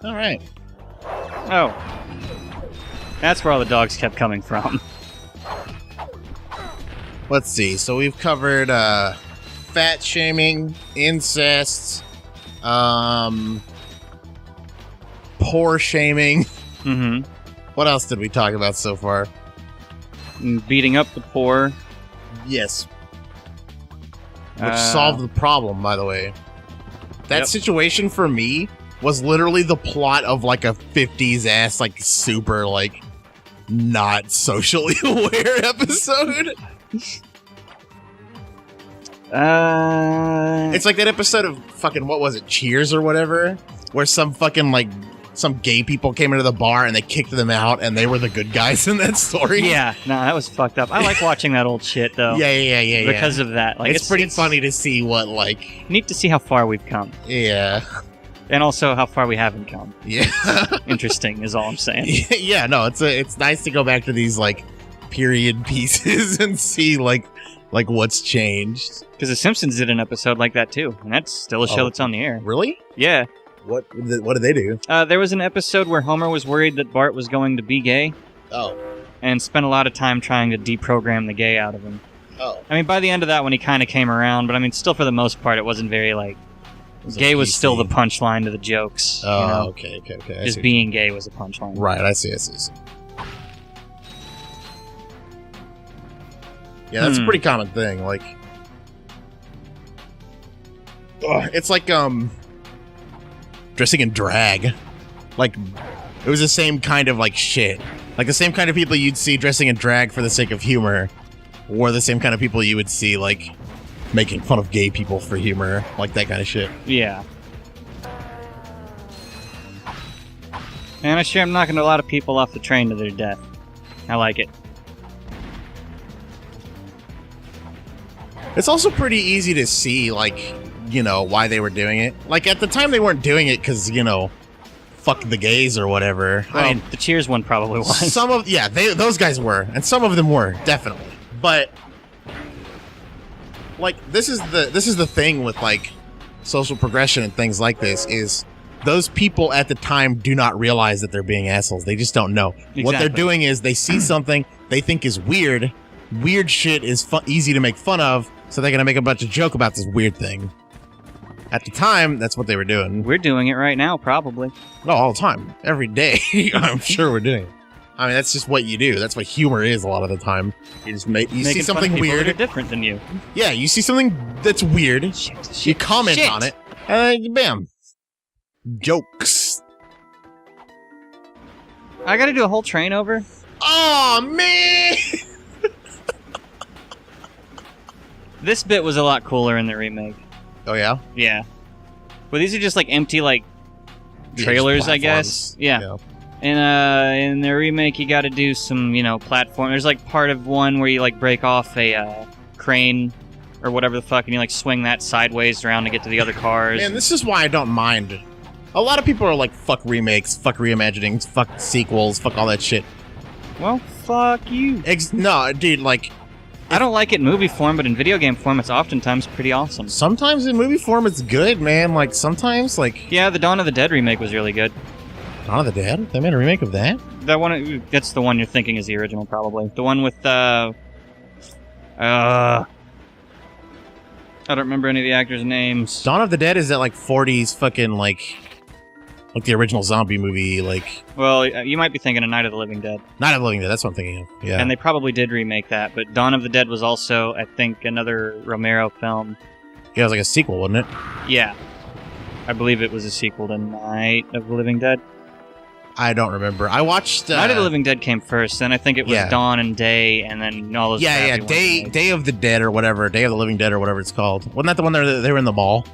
All right. Oh. That's where all the dogs kept coming from. Let's see. So we've covered fat shaming, incest, poor shaming. Mm-hmm. What else did we talk about so far? Beating up the poor. Yes. Which solved the problem, by the way. That situation for me was literally the plot of like a 50s ass, like super, like, not socially aware episode. It's like that episode of fucking, what was it, Cheers or whatever? Where some fucking, like, some gay people came into the bar and they kicked them out and they were the good guys in that story. Yeah, no, that was fucked up. I like watching that old shit, though. Yeah. Because of that. Like, it's pretty funny to see what, like... Neat to see how far we've come. Yeah. And also how far we haven't come. Yeah. Interesting is all I'm saying. Yeah, no, it's nice to go back to these, like, period pieces and see, like what's changed. Because The Simpsons did an episode like that, too. And that's still a show that's on the air. Really? Yeah. What did they do? There was an episode where Homer was worried that Bart was going to be gay. Oh. And spent a lot of time trying to deprogram the gay out of him. Oh. I mean, by the end of that one, he kind of came around, but I mean, still for the most part, it wasn't very, like... Gay was still the punchline to the jokes. Oh, you know? okay. Just being gay was a punchline. Right, I see. Yeah, that's a pretty common thing. Like, it's like dressing in drag. Like, it was the same kind of like shit. Like the same kind of people you'd see dressing in drag for the sake of humor, or the same kind of people you would see like making fun of gay people for humor, like that kind of shit. Yeah. And I'm knocking a lot of people off the train to their death. I like it. It's also pretty easy to see, like, you know, why they were doing it. Like, at the time, they weren't doing it because, you know, fuck the gays or whatever. Well, I mean, the Cheers one probably was. Those guys were, and some of them were, definitely. But, like, this is the thing with, like, social progression and things like this, is those people at the time do not realize that they're being assholes. They just don't know. Exactly. What they're doing is they see something they think is weird. Weird shit is easy to make fun of, so they're going to make a bunch of joke about this weird thing. At the time, that's what they were doing. We're doing it right now, probably. No, all the time. Every day. I'm sure we're doing it. I mean, that's just what you do. That's what humor is a lot of the time. You just see something weird. That are different than you. Yeah, you see something that's weird. You comment on it, and then, bam. Jokes. I gotta do a whole train over? Oh, man! This bit was a lot cooler in the remake. Oh, yeah? Yeah. Well, these are just, like, empty, like, trailers, I guess. Yeah. And, in the remake, you gotta do some, you know, platform. There's, like, part of one where you, like, break off a, crane or whatever the fuck, and you, like, swing that sideways around to get to the other cars. Man, this is why I don't mind. A lot of people are like, fuck remakes, fuck reimaginings, fuck sequels, fuck all that shit. Well, fuck you. No, dude, like... I don't like it in movie form, but in video game form, it's oftentimes pretty awesome. Sometimes in movie form, it's good, man. Like, sometimes, like... Yeah, the Dawn of the Dead remake was really good. Dawn of the Dead? They made a remake of that? That one, that's the one you're thinking is the original, probably. The one with, I don't remember any of the actors' names. Dawn of the Dead is that, like, 40s fucking, like the original zombie movie, like... Well, you might be thinking of Night of the Living Dead. Night of the Living Dead, that's what I'm thinking of, yeah. And they probably did remake that, but Dawn of the Dead was also, I think, another Romero film. Yeah, it was like a sequel, wasn't it? Yeah. I believe it was a sequel to Night of the Living Dead. I don't remember. I watched... Night of the Living Dead came first, then I think it was Dawn and Day, and then all those... Yeah, Day of the Dead or whatever, Day of the Living Dead or whatever it's called. Wasn't that the one they were in the mall?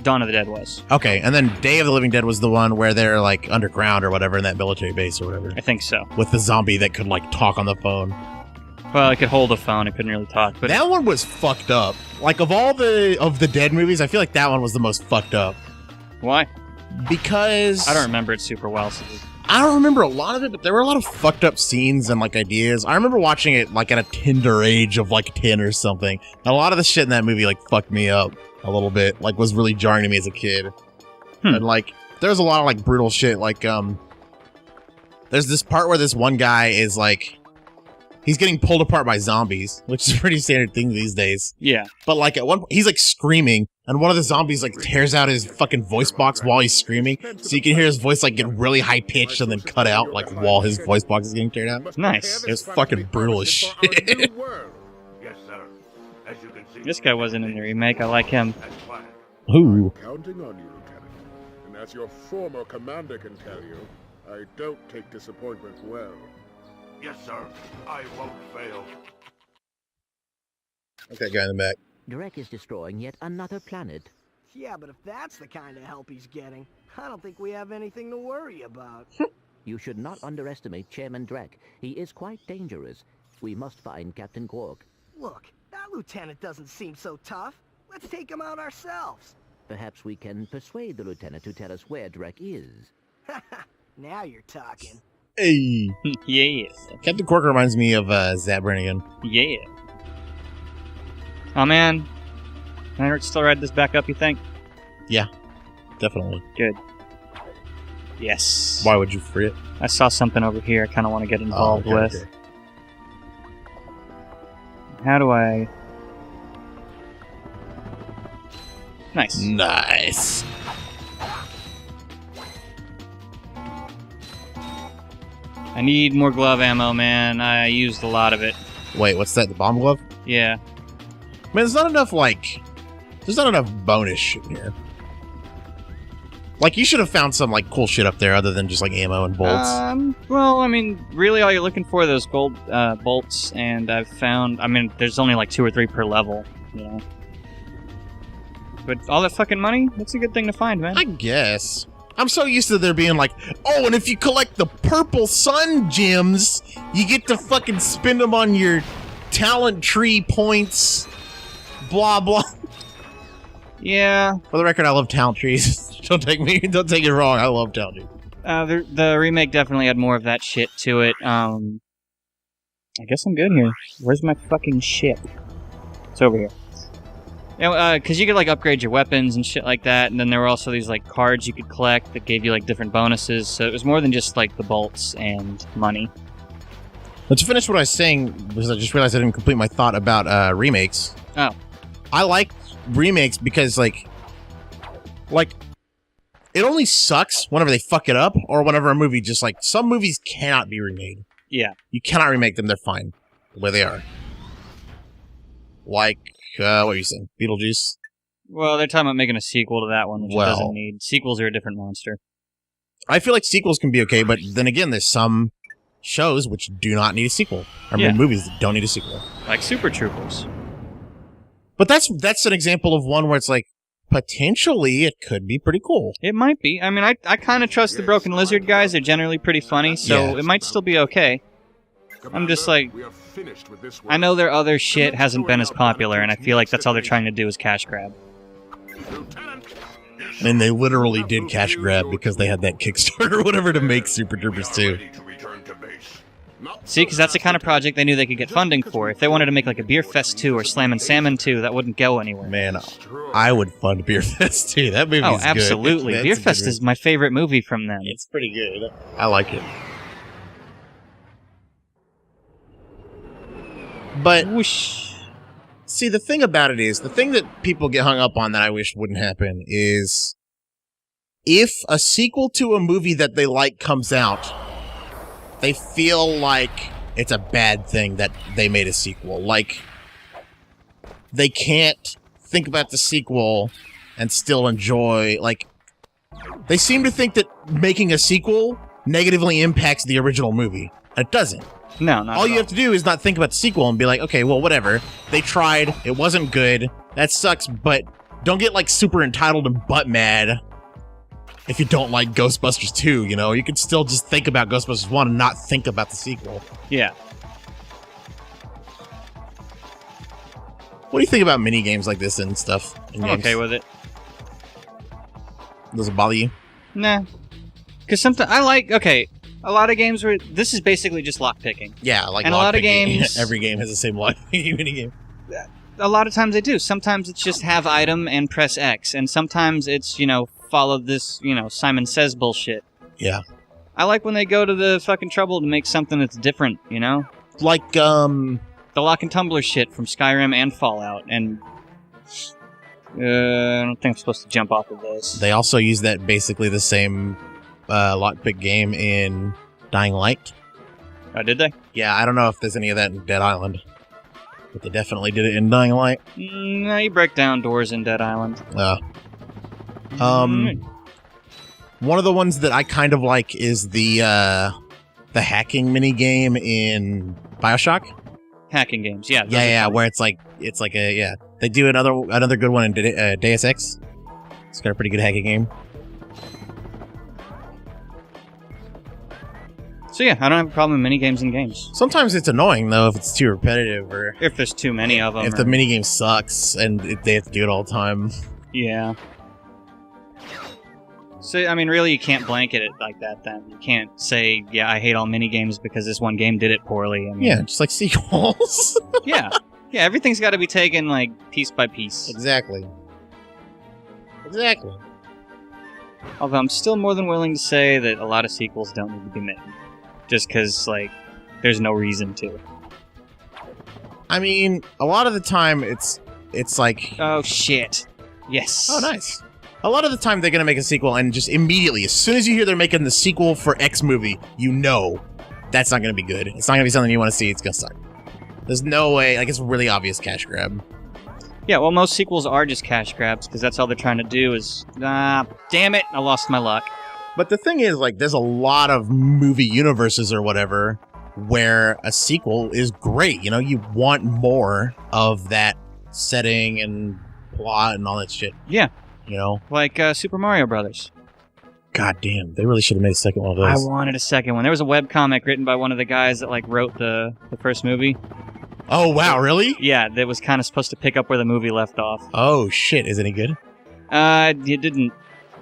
Dawn of the Dead was. Okay, and then Day of the Living Dead was the one where they're, like, underground or whatever in that military base or whatever. I think so. With the zombie that could, like, talk on the phone. Well, it could hold a phone, it couldn't really talk, but... That one was fucked up. Like, of all the Dead movies, I feel like that one was the most fucked up. Why? Because... I don't remember it super well, so... I don't remember a lot of it, but there were a lot of fucked up scenes and like ideas. I remember watching it like at a tender age of like 10 or something. And a lot of the shit in that movie like fucked me up a little bit. Like was really jarring to me as a kid. And like there's a lot of like brutal shit. Like there's this part where this one guy is like he's getting pulled apart by zombies, which is a pretty standard thing these days. Yeah. But like at one point, he's like screaming, and one of the zombies like tears out his fucking voice box while he's screaming, so you can hear his voice like get really high pitched and then cut out like while his voice box is getting teared out. Nice. It was fucking brutal as shit. Yes, sir. As you can see, This guy wasn't in the remake. I like him. Ooh. Counting on you, Lieutenant. And as your former commander can tell you, I don't take disappointment well. Yes, sir. I won't fail. Okay, guy in the back. Drek is destroying yet another planet. Yeah, but if that's the kind of help he's getting, I don't think we have anything to worry about. You should not underestimate Chairman Drek. He is quite dangerous. We must find Captain Quark. Look, that lieutenant doesn't seem so tough. Let's take him out ourselves. Perhaps we can persuade the lieutenant to tell us where Drek is. Now you're talking. Hey. Yeah. Captain Quark reminds me of Zap Brannigan. Yeah. Oh, man. Can I still ride this back up, you think? Yeah, definitely. Good. Yes. Why would you free it? I saw something over here I kind of want to get involved with. Okay. How do I... Nice. Nice. I need more glove ammo, man. I used a lot of it. Wait, what's that? The bomb glove? Yeah. Man, there's not enough, like... There's not enough bonus shit here. Like, you should have found some, like, cool shit up there other than just, like, ammo and bolts. Well, I mean, really all you're looking for are those gold bolts, and I've found... I mean, there's only, like, 2 or 3 per level, you know? But all that fucking money? That's a good thing to find, man. I guess. I'm so used to there being like, oh, and if you collect the purple sun gems, you get to fucking spend them on your talent tree points, blah, blah. Yeah. For the record, I love talent trees. Don't take it wrong. I love talent trees. The remake definitely had more of that shit to it. I guess I'm good here. Where's my fucking ship? It's over here. You know, because you could, like, upgrade your weapons and shit like that, and then there were also these, like, cards you could collect that gave you, like, different bonuses, so it was more than just, like, the bolts and money. But to finish what I was saying, because I just realized I didn't complete my thought about remakes. Oh. I like remakes because, like, it only sucks whenever they fuck it up, or whenever a movie just, like, some movies cannot be remade. Yeah. You cannot remake them, they're fine, the way they are. Like... what are you saying? Beetlejuice? Well, they're talking about making a sequel to that one, which it doesn't need. Sequels are a different monster. I feel like sequels can be okay, but then again, there's some shows which do not need a sequel. I mean, movies that don't need a sequel. Like Super Troopers. But that's an example of one where it's like, potentially, it could be pretty cool. It might be. I mean, I kind of trust the Broken Lizard guys. They're generally pretty funny, so it might still be okay. I'm just like, I know their other shit hasn't been as popular, and I feel like that's all they're trying to do is cash grab. And they literally did cash grab because they had that Kickstarter or whatever to make Super Troopers 2. See, because that's the kind of project they knew they could get funding for. If they wanted to make like a Beer Fest 2 or Slammin' Salmon 2, that wouldn't go anywhere. Man, I would fund Beer Fest 2. That movie's good. Oh, absolutely. Beer Fest is my favorite movie from them. It's pretty good. I like it. But, whoosh. See, the thing about it is, the thing that people get hung up on that I wish wouldn't happen is, if a sequel to a movie that they like comes out, they feel like it's a bad thing that they made a sequel. Like, they can't think about the sequel and still enjoy, like, they seem to think that making a sequel negatively impacts the original movie. It doesn't. No, not all you have to do is not think about the sequel and be like, okay, well, whatever. They tried. It wasn't good. That sucks, but don't get, like, super entitled and butt mad if you don't like Ghostbusters 2, you know? You can still just think about Ghostbusters 1 and not think about the sequel. Yeah. What do you think about mini games like this and stuff? I'm okay with it. Does it bother you? Nah. Because sometimes I like, okay, a lot of games where this is basically just lockpicking. Yeah, like and a lot of games. Every game has the same lockpicking minigame. A lot of times they do. Sometimes it's just have item and press X, and sometimes it's follow this Simon Says bullshit. Yeah. I like when they go to the fucking trouble to make something that's different. Like the lock and tumbler shit from Skyrim and Fallout, and I don't think I'm supposed to jump off of this. They also use that basically the same lockpick game in Dying Light. Oh, did they? Yeah, I don't know if there's any of that in Dead Island, but they definitely did it in Dying Light. No, you break down doors in Dead Island. One of the ones that I kind of like is the hacking mini game in BioShock. Hacking games, yeah. Yeah, where it's like They do another good one in Deus Ex. It's got a pretty good hacking game. So yeah, I don't have a problem with minigames in games. Sometimes it's annoying though if it's too repetitive or if there's too many of them. If the minigame sucks and they have to do it all the time. Yeah. So, I mean, really, you can't blanket it like that, then. You can't say, yeah, I hate all minigames because this one game did it poorly. I mean, yeah, just like sequels. Yeah, everything's got to be taken, like, piece by piece. Exactly. Although I'm still more than willing to say that a lot of sequels don't need to be made. Just because, like, there's no reason to. I mean, a lot of the time, it's like... Oh, shit. Yes. Oh, nice. A lot of the time, they're going to make a sequel, and just immediately, as soon as you hear they're making the sequel for X movie, you know that's not going to be good. It's not going to be something you want to see. It's going to suck. There's no way. Like, it's a really obvious cash grab. Yeah, well, most sequels are just cash grabs, because that's all they're trying to do is, damn it, I lost my luck. But the thing is, like, there's a lot of movie universes or whatever where a sequel is great. You know, you want more of that setting and plot and all that shit. Yeah. You know? Like Super Mario Brothers. God damn, they really should have made a second one of those. I wanted a second one. There was a webcomic written by one of the guys that, like, wrote the first movie. Oh, wow, really? Yeah, that was kind of supposed to pick up where the movie left off. Oh, shit. Is it any good? It didn't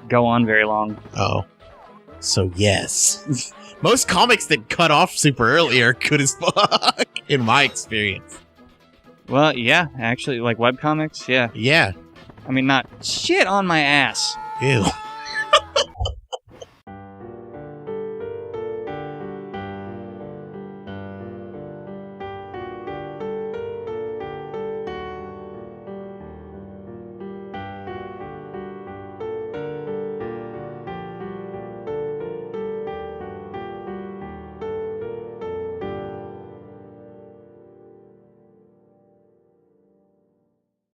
go on very long. Oh. So, yes. Most comics that cut off super early are good as fuck, in my experience. Well, yeah, actually, like webcomics, yeah. Yeah. I mean, not shit on my ass. Ew.